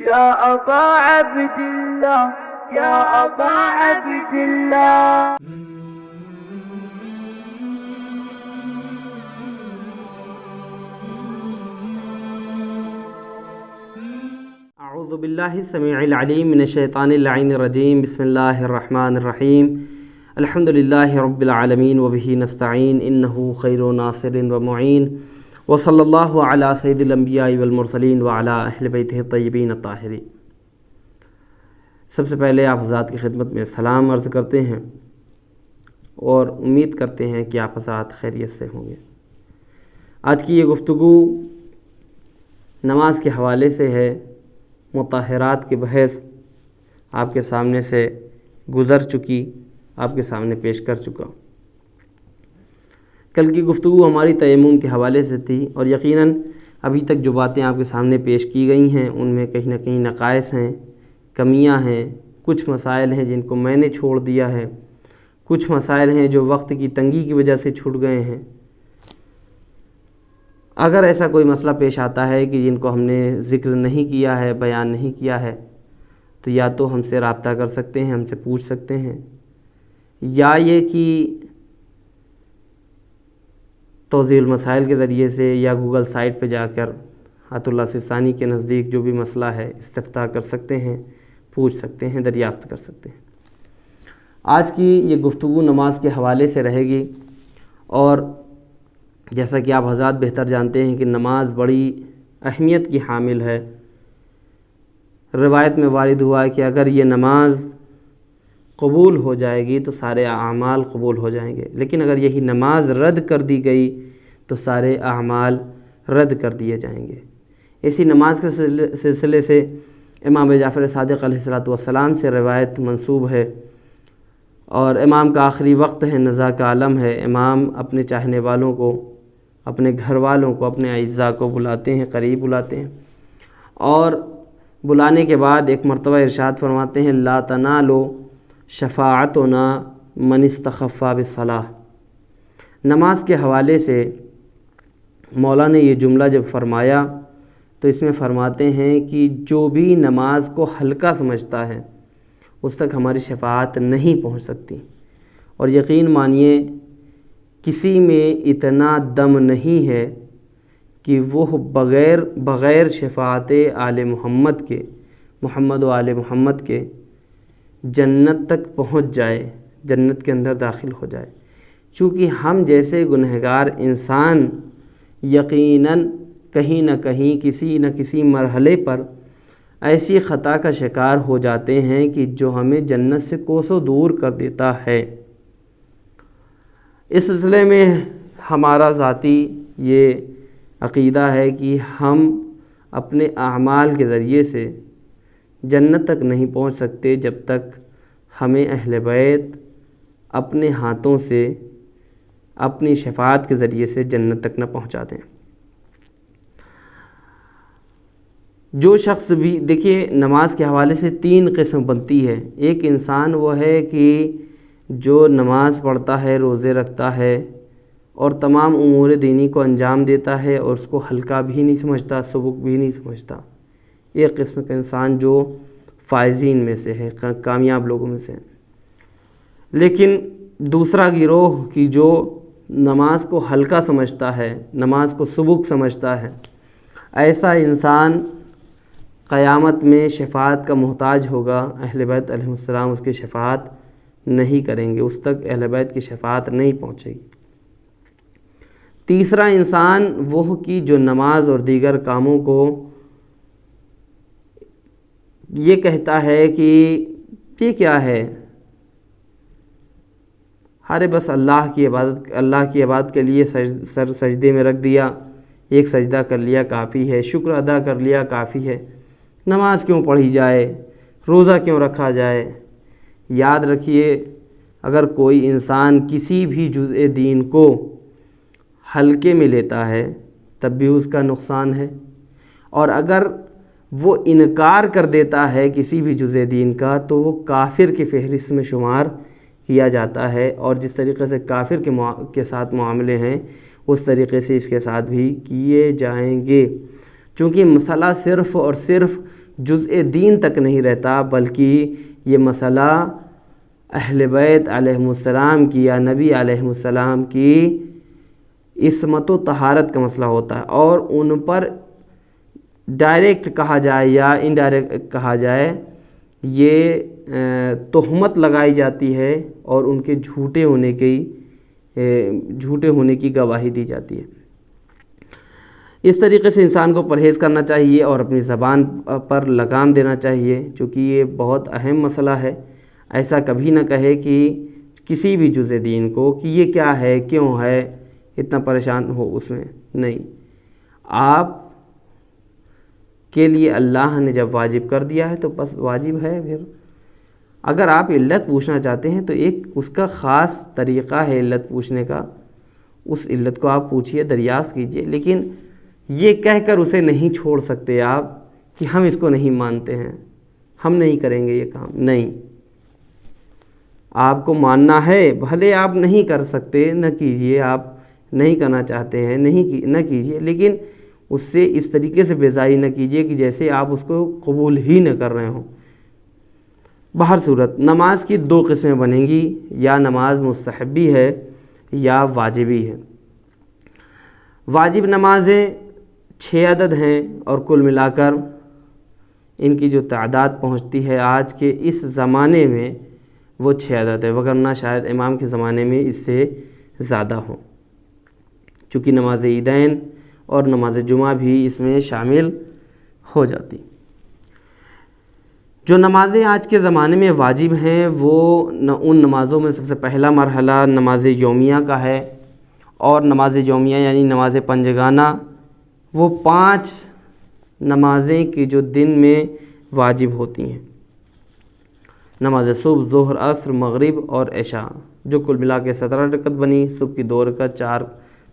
يا أبا عبد الله يا أبا عبد الله. اعوذ باللہ السمیع العلیم من الشیطان اللعین الرجیم. بسم اللہ الرحمن الرحیم. الحمد للہ رب العالمین وبہ نستعین انہ خیر ناصر ومعین وصلی اللہ علی سید الانبیاء والمرسلین وعلی اہل بیتہ الطیبین الطاہرین. سب سے پہلے آپ حضرات کی خدمت میں سلام عرض کرتے ہیں اور امید کرتے ہیں کہ آپ حضرات خیریت سے ہوں گے. آج کی یہ گفتگو نماز کے حوالے سے ہے. مطہرات کی بحث آپ کے سامنے سے گزر چکی، آپ کے سامنے پیش کر چکا. کل کی گفتگو ہماری تیمم کے حوالے سے تھی اور یقیناً ابھی تک جو باتیں آپ کے سامنے پیش کی گئی ہیں ان میں کہیں نہ کہیں نقائص ہیں، کمیاں ہیں، کچھ مسائل ہیں جن کو میں نے چھوڑ دیا ہے، کچھ مسائل ہیں جو وقت کی تنگی کی وجہ سے چھوٹ گئے ہیں. اگر ایسا کوئی مسئلہ پیش آتا ہے کہ جن کو ہم نے ذکر نہیں کیا ہے، بیان نہیں کیا ہے، تو یا تو ہم سے رابطہ کر سکتے ہیں، ہم سے پوچھ سکتے ہیں، یا یہ کہ توضیح المسائل کے ذریعے سے یا گوگل سائٹ پہ جا کر عطا اللہ سستانی کے نزدیک جو بھی مسئلہ ہے استفتاء کر سکتے ہیں، پوچھ سکتے ہیں، دریافت کر سکتے ہیں. آج کی یہ گفتگو نماز کے حوالے سے رہے گی اور جیسا کہ آپ حضرات بہتر جانتے ہیں کہ نماز بڑی اہمیت کی حامل ہے. روایت میں وارد ہوا ہے کہ اگر یہ نماز قبول ہو جائے گی تو سارے اعمال قبول ہو جائیں گے، لیکن اگر یہی نماز رد کر دی گئی تو سارے اعمال رد کر دیے جائیں گے. اسی نماز کے سلسلے سے امام جعفر صادق علیہ السلام سے روایت منسوب ہے اور امام کا آخری وقت ہے، نزا کا عالم ہے. امام اپنے چاہنے والوں کو، اپنے گھر والوں کو، اپنے اعزاء کو بلاتے ہیں، قریب بلاتے ہیں اور بلانے کے بعد ایک مرتبہ ارشاد فرماتے ہیں لا تنالو شفاعتنا من استخفا بالصلاۃ. نماز کے حوالے سے مولا نے یہ جملہ جب فرمایا تو اس میں فرماتے ہیں کہ جو بھی نماز کو ہلکا سمجھتا ہے اس تک ہماری شفاعت نہیں پہنچ سکتی. اور یقین مانیے کسی میں اتنا دم نہیں ہے کہ وہ بغیر شفاعت آل محمد کے، محمد و آل محمد کے جنت تک پہنچ جائے، جنت کے اندر داخل ہو جائے. چونکہ ہم جیسے گنہگار انسان یقیناً کہیں نہ کہیں کسی نہ کسی مرحلے پر ایسی خطا کا شکار ہو جاتے ہیں کہ جو ہمیں جنت سے کوسوں دور کر دیتا ہے. اس سلسلے میں ہمارا ذاتی یہ عقیدہ ہے کہ ہم اپنے اعمال کے ذریعے سے جنت تک نہیں پہنچ سکتے جب تک ہمیں اہل بیت اپنے ہاتھوں سے اپنی شفاعت کے ذریعے سے جنت تک نہ پہنچا دیں. جو شخص بھی دیکھیے نماز کے حوالے سے 3 قسم بنتی ہے. ایک انسان وہ ہے کہ جو نماز پڑھتا ہے، روزے رکھتا ہے اور تمام امور دینی کو انجام دیتا ہے اور اس کو ہلکا بھی نہیں سمجھتا، سبک بھی نہیں سمجھتا. ایک قسم کا انسان جو فائزین میں سے ہے، کامیاب لوگوں میں سے ہے. لیکن دوسرا گروہ کی جو نماز کو ہلکا سمجھتا ہے، نماز کو سبک سمجھتا ہے، ایسا انسان قیامت میں شفاعت کا محتاج ہوگا. اہل بیت علیہ السلام اس کی شفاعت نہیں کریں گے، اس تک اہل بیت کی شفاعت نہیں پہنچے گی. تیسرا انسان وہ کہ جو نماز اور دیگر کاموں کو یہ کہتا ہے کہ یہ کیا ہے، ارے بس اللہ کی عبادت کے لیے سر سجدے میں رکھ دیا، ایک سجدہ کر لیا کافی ہے، شکر ادا کر لیا کافی ہے، نماز کیوں پڑھی جائے، روزہ کیوں رکھا جائے. یاد رکھیے اگر کوئی انسان کسی بھی جزء دین کو ہلکے میں لیتا ہے تب بھی اس کا نقصان ہے، اور اگر وہ انکار کر دیتا ہے کسی بھی جزء دین کا تو وہ کافر کی فہرست میں شمار کیا جاتا ہے. اور جس طریقے سے کافر کے ساتھ معاملے ہیں اس طریقے سے اس کے ساتھ بھی کیے جائیں گے. چونکہ مسئلہ صرف اور صرف جزء دین تک نہیں رہتا، بلکہ یہ مسئلہ اہل بیت علیہم السلام کی یا نبی علیہ السلام کی عصمت و طہارت کا مسئلہ ہوتا ہے، اور ان پر ڈائریکٹ کہا جائے یا انڈائریکٹ کہا جائے یہ تہمت لگائی جاتی ہے اور ان کے جھوٹے ہونے کی گواہی دی جاتی ہے۔ اس طریقے سے انسان کو پرہیز کرنا چاہیے اور اپنی زبان پر لگام دینا چاہیے، چونکہ یہ بہت اہم مسئلہ ہے۔ ایسا کبھی نہ کہے کہ کسی بھی جزء دین کو کہ یہ کیا ہے، کیوں ہے، اتنا پریشان ہو اس میں نہیں۔ آپ کے لیے اللہ نے جب واجب کر دیا ہے تو بس واجب ہے۔ پھر اگر آپ علت پوچھنا چاہتے ہیں تو ایک اس کا خاص طریقہ ہے علت پوچھنے کا، اس علت کو آپ پوچھیے، دریافت کیجیے، لیکن یہ کہہ کر اسے نہیں چھوڑ سکتے آپ کہ ہم اس کو نہیں مانتے ہیں، ہم نہیں کریں گے یہ کام۔ نہیں، آپ کو ماننا ہے، بھلے آپ نہیں کر سکتے، نہ کیجیے، آپ نہیں کرنا چاہتے ہیں نہ کیجیے، لیکن اس سے اس طریقے سے بیزاری نہ کیجیے کہ جیسے آپ اس کو قبول ہی نہ کر رہے ہوں۔ بہر صورت نماز کی دو قسمیں بنیں گی، یا نماز مستحبی ہے یا واجبی ہے۔ واجب نمازیں 6 عدد ہیں، اور کل ملا کر ان کی جو تعداد پہنچتی ہے آج کے اس زمانے میں وہ 6 عدد ہے، وگرنہ شاید امام کے زمانے میں اس سے زیادہ ہوں، چونکہ نماز عیدین اور نماز جمعہ بھی اس میں شامل ہو جاتی۔ جو نمازیں آج کے زمانے میں واجب ہیں وہ ان نمازوں میں سب سے پہلا مرحلہ نماز یومیہ کا ہے، اور نماز یومیہ یعنی نماز پنجگانہ وہ 5 نمازیں کی جو دن میں واجب ہوتی ہیں، نماز صبح، ظہر، عصر، مغرب اور عشاء، جو کل ملا کے 17 رکعت بنی۔ صبح کی 2 رکعت، 4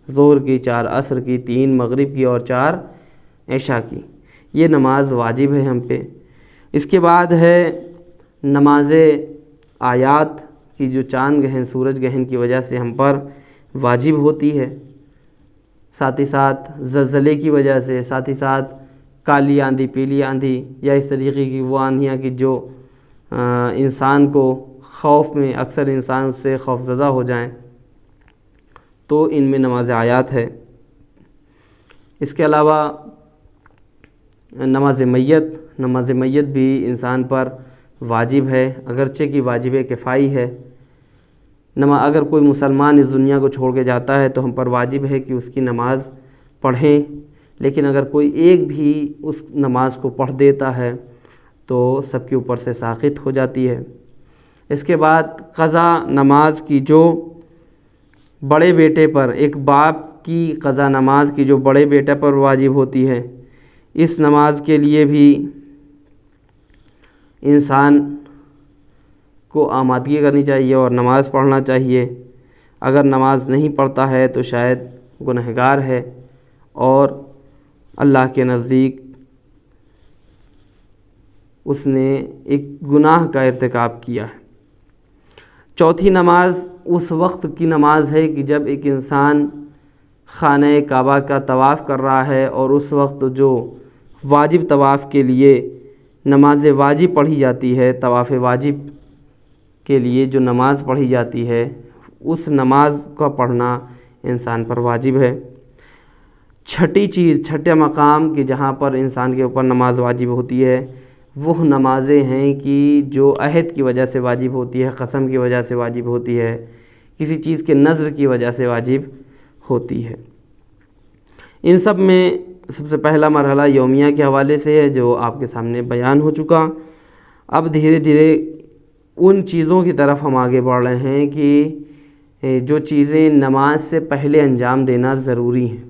ظہر کی، 4 عصر کی، 3 مغرب کی اور 4 عشاء کی، یہ نماز واجب ہے ہم پہ۔ اس کے بعد ہے نماز آیات کی جو چاند گہن، سورج گہن کی وجہ سے ہم پر واجب ہوتی ہے، ساتھ ہی ساتھ زلزلے کی وجہ سے، ساتھ ہی ساتھ کالی آندھی، پیلی آندھی، یا اس طریقے کی وہ آندھیاں کہ جو انسان کو خوف میں، اکثر انسان اس سے خوف زدہ ہو جائیں، تو ان میں نماز آیات ہے۔ اس کے علاوہ نماز میت بھی انسان پر واجب ہے، اگرچہ کہ واجب کفائی ہے۔ اگر کوئی مسلمان اس دنیا کو چھوڑ کے جاتا ہے تو ہم پر واجب ہے کہ اس کی نماز پڑھیں، لیکن اگر کوئی ایک بھی اس نماز کو پڑھ دیتا ہے تو سب کے اوپر سے ساقط ہو جاتی ہے۔ اس کے بعد قضا نماز کی جو بڑے بیٹے پر، ایک باپ کی قضا نماز کی جو بڑے بیٹے پر واجب ہوتی ہے، اس نماز کے لیے بھی انسان کو آمادگی کرنی چاہیے اور نماز پڑھنا چاہیے۔ اگر نماز نہیں پڑھتا ہے تو شاید گنہگار ہے اور اللہ کے نزدیک اس نے ایک گناہ کا ارتکاب کیا ہے۔ چوتھی نماز اس وقت کی نماز ہے کہ جب ایک انسان خانہ کعبہ کا طواف کر رہا ہے، اور اس وقت جو واجب طواف کے لیے نماز واجب پڑھی جاتی ہے، طواف واجب کے لیے جو نماز پڑھی جاتی ہے، اس نماز کا پڑھنا انسان پر واجب ہے۔ چھٹا مقام کہ جہاں پر انسان کے اوپر نماز واجب ہوتی ہے، وہ نمازیں ہیں کہ جو عہد کی وجہ سے واجب ہوتی ہے، قسم کی وجہ سے واجب ہوتی ہے، کسی چیز کے نذر کی وجہ سے واجب ہوتی ہے۔ ان سب میں سب سے پہلا مرحلہ یومیہ کے حوالے سے ہے جو آپ کے سامنے بیان ہو چکا۔ اب دھیرے دھیرے ان چیزوں کی طرف ہم آگے بڑھ رہے ہیں کہ جو چیزیں نماز سے پہلے انجام دینا ضروری ہیں۔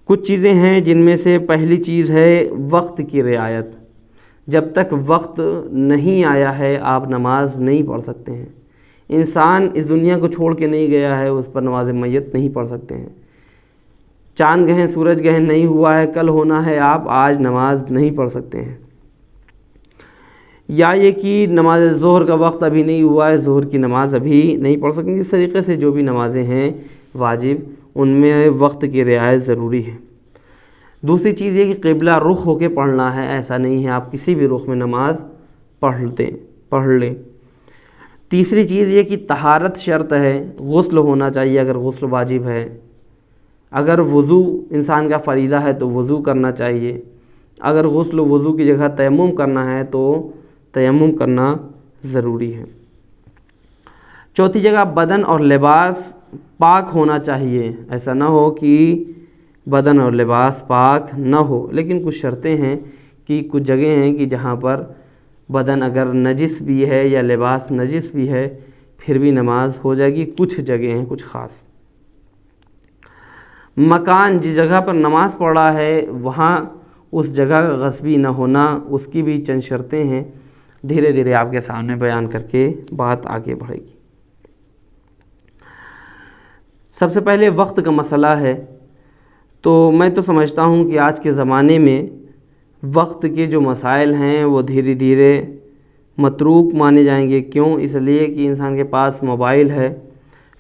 کچھ چیزیں ہیں جن میں سے پہلی چیز ہے وقت کی رعایت۔ جب تک وقت نہیں آیا ہے آپ نماز نہیں پڑھ سکتے ہیں۔ انسان اس دنیا کو چھوڑ کے نہیں گیا ہے، اس پر نماز میت نہیں پڑھ سکتے ہیں۔ چاند گہن، سورج گہن نہیں ہوا ہے، کل ہونا ہے، آپ آج نماز نہیں پڑھ سکتے ہیں۔ یا یہ کہ نماز ظہر کا وقت ابھی نہیں ہوا ہے، ظہر کی نماز ابھی نہیں پڑھ سکیں۔ اس طریقے سے جو بھی نمازیں ہیں واجب، ان میں وقت کی رعایت ضروری ہے۔ دوسری چیز یہ کہ قبلہ رخ ہو کے پڑھنا ہے، ایسا نہیں ہے آپ کسی بھی رخ میں نماز پڑھ لیں۔ تیسری چیز یہ کہ طہارت شرط ہے، غسل ہونا چاہیے اگر غسل واجب ہے، اگر وضو انسان کا فریضہ ہے تو وضو کرنا چاہیے، اگر غسل وضو کی جگہ تیمم کرنا ہے تو تیمم کرنا ضروری ہے۔ چوتھی جگہ بدن اور لباس پاک ہونا چاہیے، ایسا نہ ہو کہ بدن اور لباس پاک نہ ہو، لیکن کچھ شرطیں ہیں کہ کچھ جگہیں ہیں کہ جہاں پر بدن اگر نجس بھی ہے یا لباس نجس بھی ہے پھر بھی نماز ہو جائے گی، کچھ جگہیں ہیں کچھ خاص۔ مکان جس جگہ پر نماز پڑھ رہا ہے وہاں اس جگہ کا غصبی نہ ہونا، اس کی بھی چند شرطیں ہیں، دھیرے دھیرے آپ کے سامنے بیان کر کے بات آگے بڑھے گی۔ سب سے پہلے وقت کا مسئلہ ہے، تو میں تو سمجھتا ہوں کہ آج کے زمانے میں وقت کے جو مسائل ہیں وہ دھیرے دھیرے متروک مانے جائیں گے۔ کیوں؟ اس لیے کہ انسان کے پاس موبائل ہے،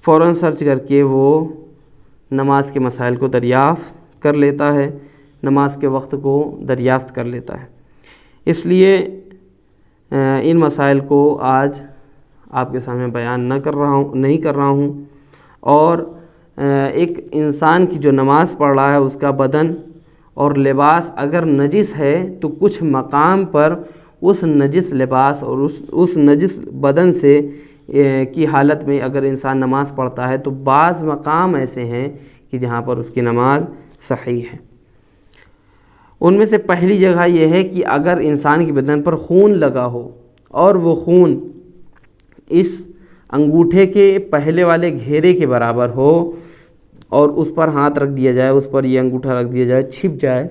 فوراً سرچ کر کے وہ نماز کے مسائل کو دریافت کر لیتا ہے، نماز کے وقت کو دریافت کر لیتا ہے۔ اس لیے ان مسائل کو آج آپ کے سامنے بیان نہیں کر رہا ہوں، اور ایک انسان کی جو نماز پڑھ رہا ہے اس کا بدن اور لباس اگر نجس ہے تو کچھ مقام پر اس نجس لباس اور اس نجس بدن سے کی حالت میں اگر انسان نماز پڑھتا ہے تو بعض مقام ایسے ہیں کہ جہاں پر اس کی نماز صحیح ہے۔ ان میں سے پہلی جگہ یہ ہے کہ اگر انسان کے بدن پر خون لگا ہو اور وہ خون اس انگوٹھے کے پہلے والے گھیرے کے برابر ہو اور اس پر ہاتھ رکھ دیا جائے، اس پر یہ انگوٹھا رکھ دیا جائے، چھپ جائے،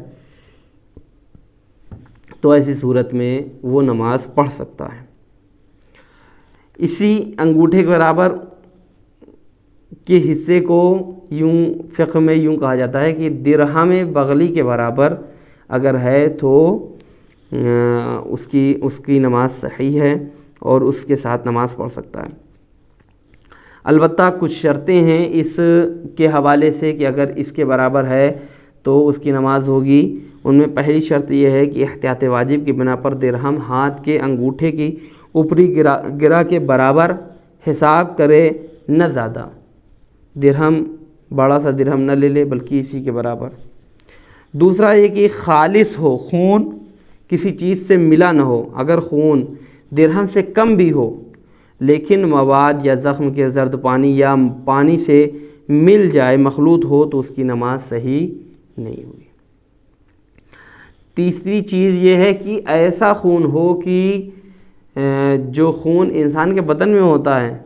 تو ایسی صورت میں وہ نماز پڑھ سکتا ہے۔ اسی انگوٹھے کے برابر کے حصے کو یوں فقہ میں یوں کہا جاتا ہے کہ درہم بغلی کے برابر اگر ہے تو اس کی نماز صحیح ہے اور اس کے ساتھ نماز پڑھ سکتا ہے۔ البتہ کچھ شرطیں ہیں اس کے حوالے سے کہ اگر اس کے برابر ہے تو اس کی نماز ہوگی۔ ان میں پہلی شرط یہ ہے کہ احتیاط واجب کی بنا پر درہم ہاتھ کے انگوٹھے کی اوپری گرہ کے برابر حساب کرے، نہ زیادہ۔ درہم بڑا سا درہم نہ لے لے بلکہ اسی کے برابر۔ دوسرا یہ کہ خالص ہو، خون کسی چیز سے ملا نہ ہو۔ اگر خون درہم سے کم بھی ہو لیکن مواد یا زخم کے زرد پانی یا پانی سے مل جائے، مخلوط ہو، تو اس کی نماز صحیح نہیں ہوئی۔ تیسری چیز یہ ہے کہ ایسا خون ہو کہ جو خون انسان کے بدن میں ہوتا ہے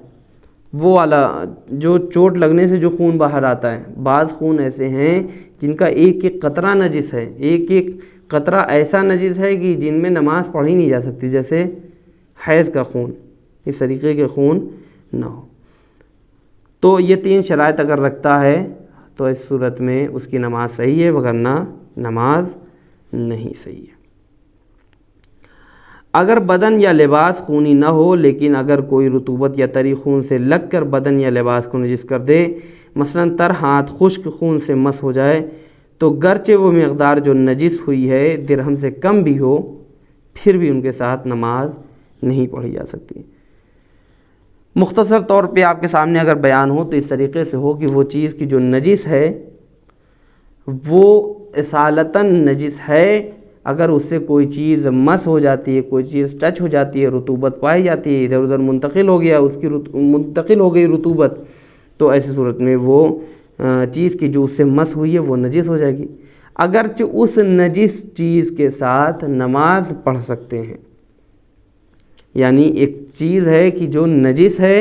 وہ والا جو چوٹ لگنے سے جو خون باہر آتا ہے، بعض خون ایسے ہیں جن کا ایک ایک قطرہ نجس ہے، ایک ایک قطرہ ایسا نجس ہے کہ جن میں نماز پڑھی نہیں جا سکتی، جیسے حیض کا خون، اس طریقے کے خون نہ ہو۔ تو یہ تین شرائط اگر رکھتا ہے تو اس صورت میں اس کی نماز صحیح ہے، وگرنہ نماز نہیں صحیح ہے۔ اگر بدن یا لباس خونی نہ ہو لیکن اگر کوئی رطوبت یا تری خون سے لگ کر بدن یا لباس کو نجس کر دے، مثلاً تر ہاتھ خشک خون سے مس ہو جائے، تو گرچہ وہ مقدار جو نجس ہوئی ہے درہم سے کم بھی ہو پھر بھی ان کے ساتھ نماز نہیں پڑھی جا سکتی۔ مختصر طور پہ آپ کے سامنے اگر بیان ہو تو اس طریقے سے ہو کہ وہ چیز کی جو نجس ہے وہ اصالتاً نجس ہے، اگر اس سے کوئی چیز مس ہو جاتی ہے، کوئی چیز ٹچ ہو جاتی ہے، رطوبت پائی جاتی ہے، ادھر ادھر منتقل ہو گیا، اس کی منتقل ہو گئی رطوبت، تو ایسی صورت میں وہ چیز کی جو اس سے مس ہوئی ہے وہ نجس ہو جائے گی، اگرچہ اس نجس چیز کے ساتھ نماز پڑھ سکتے ہیں۔ یعنی ایک چیز ہے کہ جو نجس ہے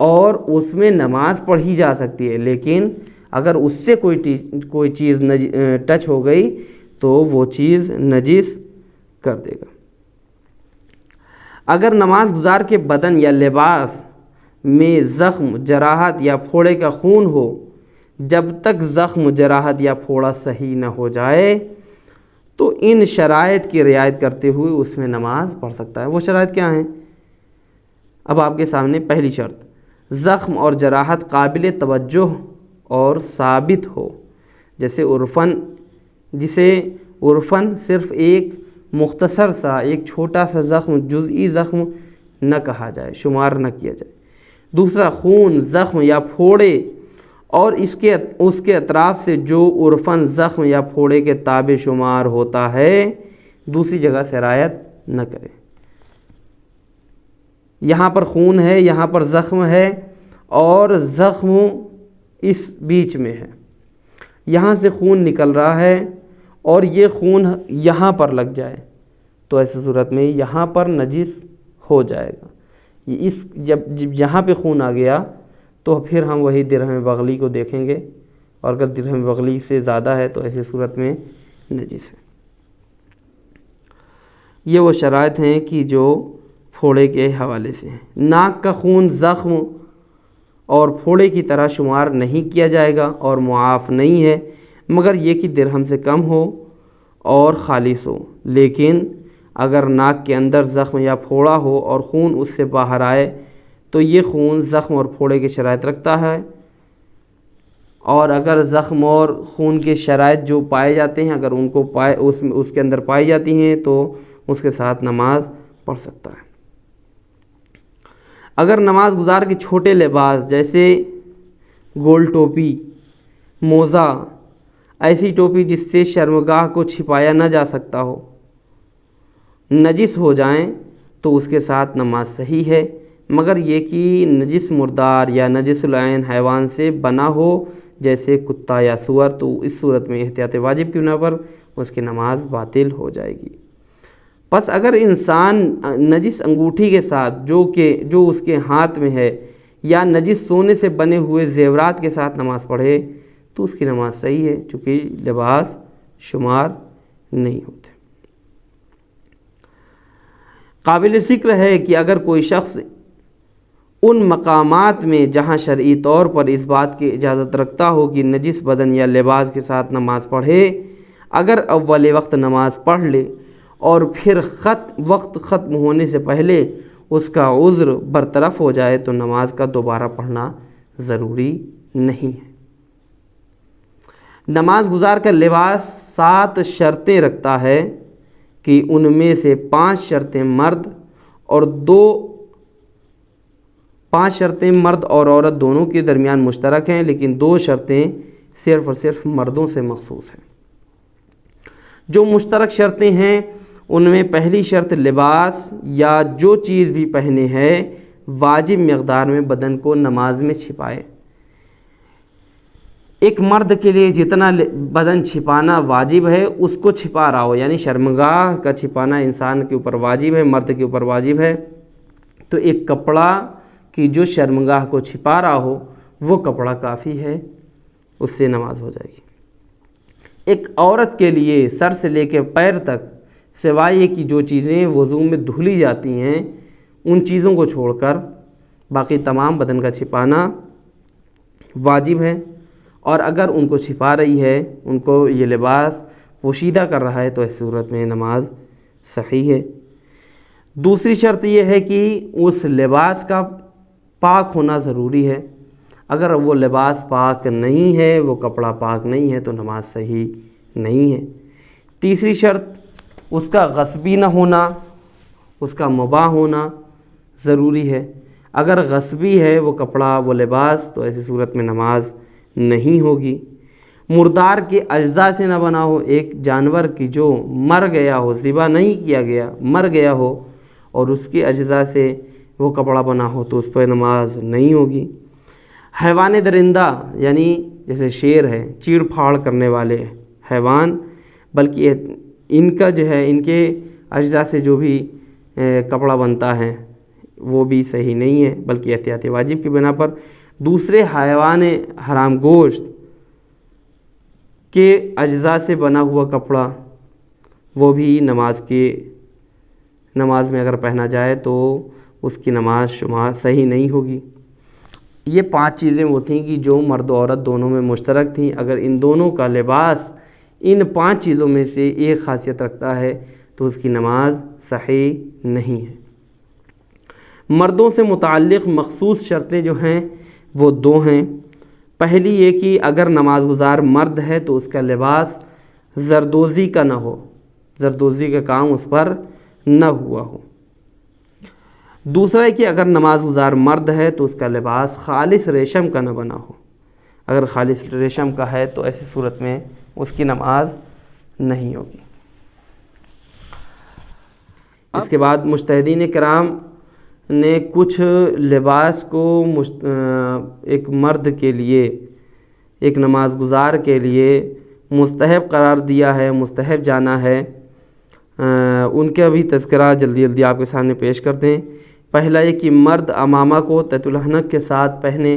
اور اس میں نماز پڑھی جا سکتی ہے، لیکن اگر اس سے کوئی چیز ٹچ ہو گئی تو وہ چیز نجس کر دے گا۔ اگر نماز گزار کے بدن یا لباس میں زخم، جراحت یا پھوڑے کا خون ہو، جب تک زخم، جراحت یا پھوڑا صحیح نہ ہو جائے تو ان شرائط کی رعایت کرتے ہوئے اس میں نماز پڑھ سکتا ہے۔ وہ شرائط کیا ہیں؟ اب آپ کے سامنے پہلی شرط، زخم اور جراحت قابل توجہ اور ثابت ہو، جیسے عرفاً جسے عرفاً صرف ایک مختصر سا ایک چھوٹا سا زخم جزئی زخم نہ کہا جائے، شمار نہ کیا جائے۔ دوسرا، خون، زخم یا پھوڑے اور اس کے اطراف سے جو عرفاً زخم یا پھوڑے کے تابع شمار ہوتا ہے دوسری جگہ سرایت نہ کرے۔ یہاں پر خون ہے، یہاں پر زخم ہے اور زخم اس بیچ میں ہے، یہاں سے خون نکل رہا ہے اور یہ خون یہاں پر لگ جائے تو ایسی صورت میں یہاں پر نجس ہو جائے گا۔ جب یہاں پہ خون آ گیا تو پھر ہم وہی درہم بغلی کو دیکھیں گے، اور اگر درہم بغلی سے زیادہ ہے تو ایسی صورت میں نجس ہے۔ یہ وہ شرائط ہیں کہ جو پھوڑے کے حوالے سے ہیں۔ ناک کا خون زخم اور پھوڑے کی طرح شمار نہیں کیا جائے گا اور معاف نہیں ہے، مگر یہ کہ درہم سے کم ہو اور خالص ہو۔ لیکن اگر ناک کے اندر زخم یا پھوڑا ہو اور خون اس سے باہر آئے تو یہ خون زخم اور پھوڑے کی شرائط رکھتا ہے، اور اگر زخم اور خون کے شرائط جو پائے جاتے ہیں اگر ان کو اس کے اندر پائی جاتی ہیں تو اس کے ساتھ نماز پڑھ سکتا ہے۔ اگر نماز گزار کے چھوٹے لباس جیسے گول ٹوپی، موزہ، ایسی ٹوپی جس سے شرمگاہ کو چھپایا نہ جا سکتا ہو، نجس ہو جائیں تو اس کے ساتھ نماز صحیح ہے، مگر یہ کہ نجس مردار یا نجس العین حیوان سے بنا ہو جیسے کتا یا سور، تو اس صورت میں احتیاط واجب کی بنا پر اس کی نماز باطل ہو جائے گی۔ پس اگر انسان نجس انگوٹھی کے ساتھ جو اس کے ہاتھ میں ہے یا نجس سونے سے بنے ہوئے زیورات کے ساتھ نماز پڑھے تو اس کی نماز صحیح ہے، چونکہ لباس شمار نہیں ہوتے۔ قابل ذکر ہے کہ اگر کوئی شخص ان مقامات میں جہاں شرعی طور پر اس بات کی اجازت رکھتا ہو کہ نجس بدن یا لباس کے ساتھ نماز پڑھے، اگر اول وقت نماز پڑھ لے اور پھر وقت ختم ہونے سے پہلے اس کا عذر برطرف ہو جائے تو نماز کا دوبارہ پڑھنا ضروری نہیں ہے۔ نماز گزار کا لباس 7 شرطیں رکھتا ہے کہ ان میں سے 5 شرطیں مرد اور عورت دونوں کے درمیان مشترک ہیں، لیکن 2 شرطیں صرف اور صرف مردوں سے مخصوص ہیں۔ جو مشترک شرطیں ہیں ان میں پہلی شرط لباس یا جو چیز بھی پہنے ہے واجب مقدار میں بدن کو نماز میں چھپائے۔ ایک مرد کے لیے جتنا بدن چھپانا واجب ہے اس کو چھپا رہا ہو، یعنی شرمگاہ کا چھپانا انسان کے اوپر واجب ہے، مرد کے اوپر واجب ہے، تو ایک کپڑا کی جو شرمگاہ کو چھپا رہا ہو وہ کپڑا کافی ہے، اس سے نماز ہو جائے گی۔ ایک عورت کے لیے سر سے لے کے پیر تک سوائے یہ کہ جو چیزیں وضو میں دھلی جاتی ہیں ان چیزوں کو چھوڑ کر باقی تمام بدن کا چھپانا واجب ہے، اور اگر ان کو چھپا رہی ہے، ان کو یہ لباس پوشیدہ کر رہا ہے تو اس صورت میں نماز صحیح ہے۔ دوسری شرط یہ ہے کہ اس لباس کا پاک ہونا ضروری ہے، اگر وہ لباس پاک نہیں ہے، وہ کپڑا پاک نہیں ہے تو نماز صحیح نہیں ہے۔ تیسری شرط اس کا غصبی نہ ہونا، اس کا مباح ہونا ضروری ہے۔ اگر غصبی ہے وہ کپڑا وہ لباس تو ایسی صورت میں نماز نہیں ہوگی۔ مردار کے اجزاء سے نہ بنا ہو، ایک جانور کی جو مر گیا ہو، ذبح نہیں کیا گیا، مر گیا ہو اور اس کے اجزاء سے وہ کپڑا بنا ہو تو اس پر نماز نہیں ہوگی۔ حیوان درندہ یعنی جیسے شیر ہے، چیڑ پھاڑ کرنے والے حیوان، بلکہ ان کا جو ہے ان کے اجزاء سے جو بھی کپڑا بنتا ہے وہ بھی صحیح نہیں ہے، بلکہ احتیاط واجب کی بنا پر دوسرے حیوان حرام گوشت کے اجزاء سے بنا ہوا کپڑا وہ بھی نماز میں اگر پہنا جائے تو اس کی نماز شمار صحیح نہیں ہوگی۔ یہ 5 چیزیں وہ تھیں کہ جو مرد و عورت دونوں میں مشترک تھیں، اگر ان دونوں کا لباس ان 5 چیزوں میں سے ایک خاصیت رکھتا ہے تو اس کی نماز صحیح نہیں ہے۔ مردوں سے متعلق مخصوص شرطیں جو ہیں وہ 2 ہیں۔ پہلی یہ کہ اگر نماز گزار مرد ہے تو اس کا لباس زردوزی کا نہ ہو، زردوزی کا کام اس پر نہ ہوا ہو۔ دوسرا ہے کہ اگر نماز گزار مرد ہے تو اس کا لباس خالص ریشم کا نہ بنا ہو۔ اگر خالص ریشم کا ہے تو ایسی صورت میں اس کی نماز نہیں ہوگی۔ اس کے بعد مجتہدین کرام نے کچھ لباس کو ایک مرد کے لیے، ایک نماز گزار کے لیے مستحب قرار دیا ہے، مستحب جانا ہے۔ ان کا بھی تذکرہ جلدی جلدی آپ کے سامنے پیش کرتے ہیں۔ پہلا یہ کہ مرد امامہ کو تحت الحنک کے ساتھ پہنے،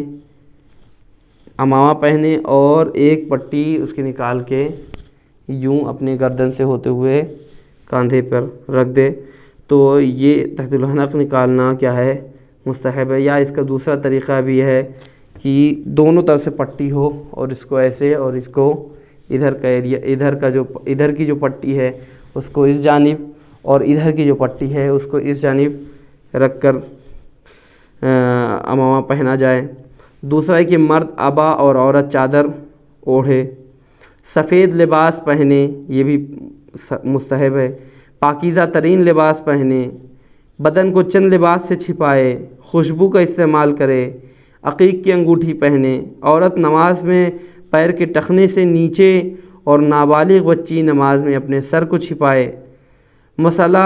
امامہ پہنے اور ایک پٹی اس کی نکال کے یوں اپنے گردن سے ہوتے ہوئے کاندھے پر رکھ دے، تو یہ تحت الحنک نکالنا کیا ہے؟ مستحب ہے۔ یا اس کا دوسرا طریقہ بھی ہے کہ دونوں طرف سے پٹی ہو اور اس کو ایسے اور اس کو ادھر کا ایریا، ادھر کی جو پٹی ہے اس کو اس جانب اور ادھر کی جو پٹی ہے اس کو اس جانب رکھ کر امامہ پہنا جائے۔ دوسرا ہے کہ مرد عبا اور عورت چادر اوڑھے، سفید لباس پہنے، یہ بھی مستحب ہے۔ پاکیزہ ترین لباس پہنے، بدن کو چند لباس سے چھپائے، خوشبو کا استعمال کرے، عقیق کی انگوٹھی پہنے۔ عورت نماز میں پیر کے ٹخنے سے نیچے اور نابالغ بچی نماز میں اپنے سر کو چھپائے۔ مسئلہ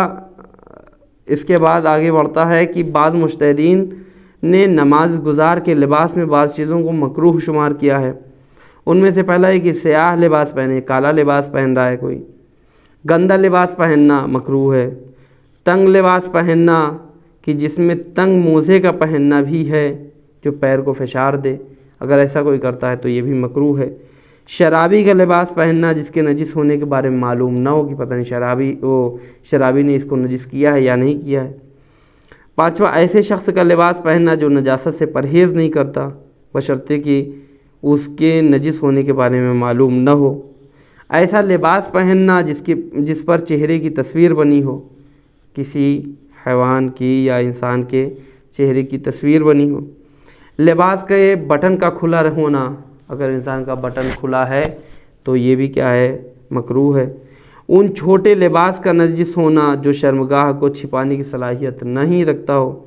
اس کے بعد آگے بڑھتا ہے کہ بعض مجتہدین نے نماز گزار کے لباس میں بعض چیزوں کو مکروہ شمار کیا ہے۔ ان میں سے پہلا ہے کہ سیاہ لباس پہنے، کالا لباس پہن رہا ہے کوئی، گندا لباس پہننا مکروہ ہے، تنگ لباس پہننا کہ جس میں تنگ موزے کا پہننا بھی ہے جو پیر کو فشار دے، اگر ایسا کوئی کرتا ہے تو یہ بھی مکروہ ہے۔ شرابی کا لباس پہننا جس کے نجس ہونے کے بارے میں معلوم نہ ہو کہ پتہ نہیں شرابی نے اس کو نجس کیا ہے یا نہیں کیا ہے۔ پانچواں، ایسے شخص کا لباس پہننا جو نجاست سے پرہیز نہیں کرتا بشرطے کہ اس کے نجس ہونے کے بارے میں معلوم نہ ہو۔ ایسا لباس پہننا جس پر چہرے کی تصویر بنی ہو، کسی حیوان کی یا انسان کے چہرے کی تصویر بنی ہو۔ لباس کے بٹن کا کھلا ہونا، اگر انسان کا بٹن کھلا ہے تو یہ بھی کیا ہے؟ مکروہ ہے۔ ان چھوٹے لباس کا نجس ہونا جو شرمگاہ کو چھپانے کی صلاحیت نہیں رکھتا ہو،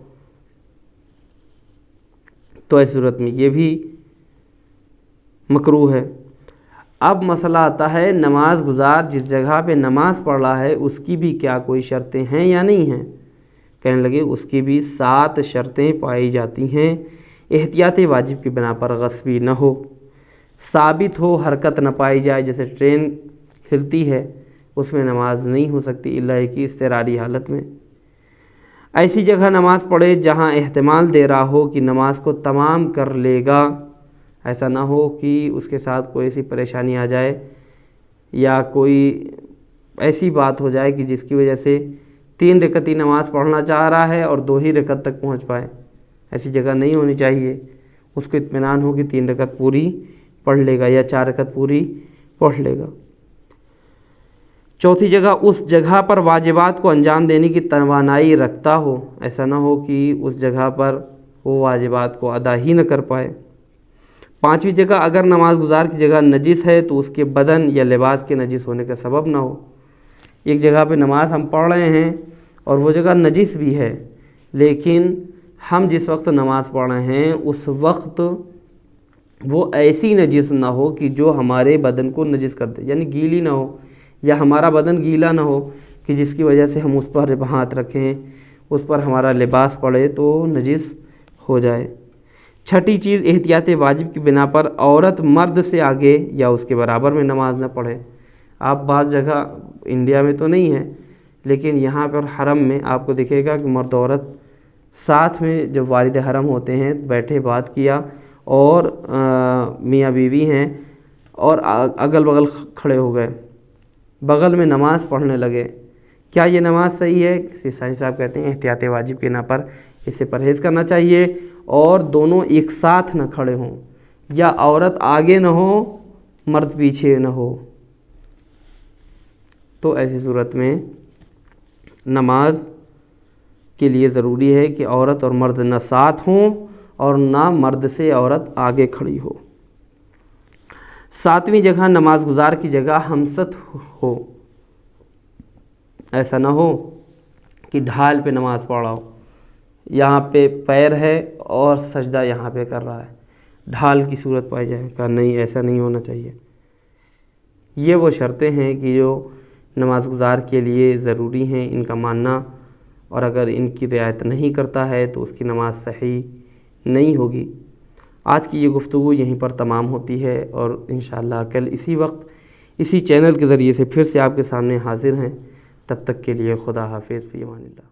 تو ایسی صورت میں یہ بھی مکروہ ہے۔ اب مسئلہ آتا ہے نماز گزار جس جگہ پہ نماز پڑھ رہا ہے اس کی بھی کیا کوئی شرطیں ہیں یا نہیں ہیں؟ کہنے لگے اس کی بھی 7 شرطیں پائی جاتی ہیں۔ احتیاط واجب کی بنا پر غصبی نہ ہو، ثابت ہو، حرکت نہ پائی جائے، جیسے ٹرین ہلتی ہے اس میں نماز نہیں ہو سکتی الا کہ اضطراری حالت میں۔ ایسی جگہ نماز پڑھے جہاں احتمال دے رہا ہو کہ نماز کو تمام کر لے گا، ایسا نہ ہو کہ اس کے ساتھ کوئی ایسی پریشانی آ جائے یا کوئی ایسی بات ہو جائے کہ جس کی وجہ سے 3 رکعتی نماز پڑھنا چاہ رہا ہے اور 2 ہی رکعت تک پہنچ پائے۔ ایسی جگہ نہیں ہونی چاہیے، اس کو اطمینان ہو کہ 3 رکعت پوری پڑھ لے گا یا 4 رکعت پوری پڑھ لے گا۔ چوتھی جگہ، اس جگہ پر واجبات کو انجام دینے کی توانائی رکھتا ہو، ایسا نہ ہو کہ اس جگہ پر وہ واجبات کو ادا ہی نہ کر پائے۔ پانچویں جگہ، اگر نماز گزار کی جگہ نجس ہے تو اس کے بدن یا لباس کے نجس ہونے کا سبب نہ ہو۔ ایک جگہ پہ نماز ہم پڑھ رہے ہیں اور وہ جگہ نجس بھی ہے، لیکن ہم جس وقت نماز پڑھ رہے ہیں اس وقت وہ ایسی نجس نہ ہو کہ جو ہمارے بدن کو نجس کر دے، یعنی گیلی نہ ہو یا ہمارا بدن گیلا نہ ہو کہ جس کی وجہ سے ہم اس پر ہاتھ رکھیں، اس پر ہمارا لباس پڑے تو نجس ہو جائے۔ چھٹی چیز، احتیاط واجب کی بنا پر عورت مرد سے آگے یا اس کے برابر میں نماز نہ پڑھے۔ آپ بعض جگہ انڈیا میں تو نہیں ہے لیکن یہاں پر حرم میں آپ کو دکھے گا کہ مرد عورت ساتھ میں جب والد حرم ہوتے ہیں بیٹھے بات کیا اور میاں بیوی ہیں اور اگل بغل کھڑے ہو گئے، بغل میں نماز پڑھنے لگے۔ کیا یہ نماز صحیح ہے؟ کسی سائنس صاحب کہتے ہیں احتیاط واجب کے نا پر اس سے پرہیز کرنا چاہیے اور دونوں ایک ساتھ نہ کھڑے ہوں، یا عورت آگے نہ ہو مرد پیچھے نہ ہو، تو ایسی صورت میں نماز کے لیے ضروری ہے کہ عورت اور مرد نہ ساتھ ہوں اور نہ مرد سے عورت آگے کھڑی ہو۔ ساتویں جگہ نماز گزار کی جگہ ہمست ہو، ایسا نہ ہو کہ ڈھال پہ نماز پڑھا ہو، یہاں پہ پیر ہے اور سجدہ یہاں پہ کر رہا ہے، ڈھال کی صورت پائی جائے، کہا نہیں ایسا نہیں ہونا چاہیے۔ یہ وہ شرطیں ہیں کہ جو نماز گزار کے لیے ضروری ہیں، ان کا ماننا، اور اگر ان کی رعایت نہیں کرتا ہے تو اس کی نماز صحیح نہیں ہوگی۔ آج کی یہ گفتگو یہیں پر تمام ہوتی ہے، اور انشاءاللہ کل اسی وقت اسی چینل کے ذریعے سے پھر سے آپ کے سامنے حاضر ہیں۔ تب تک کے لیے خدا حافظ، فی امان اللہ۔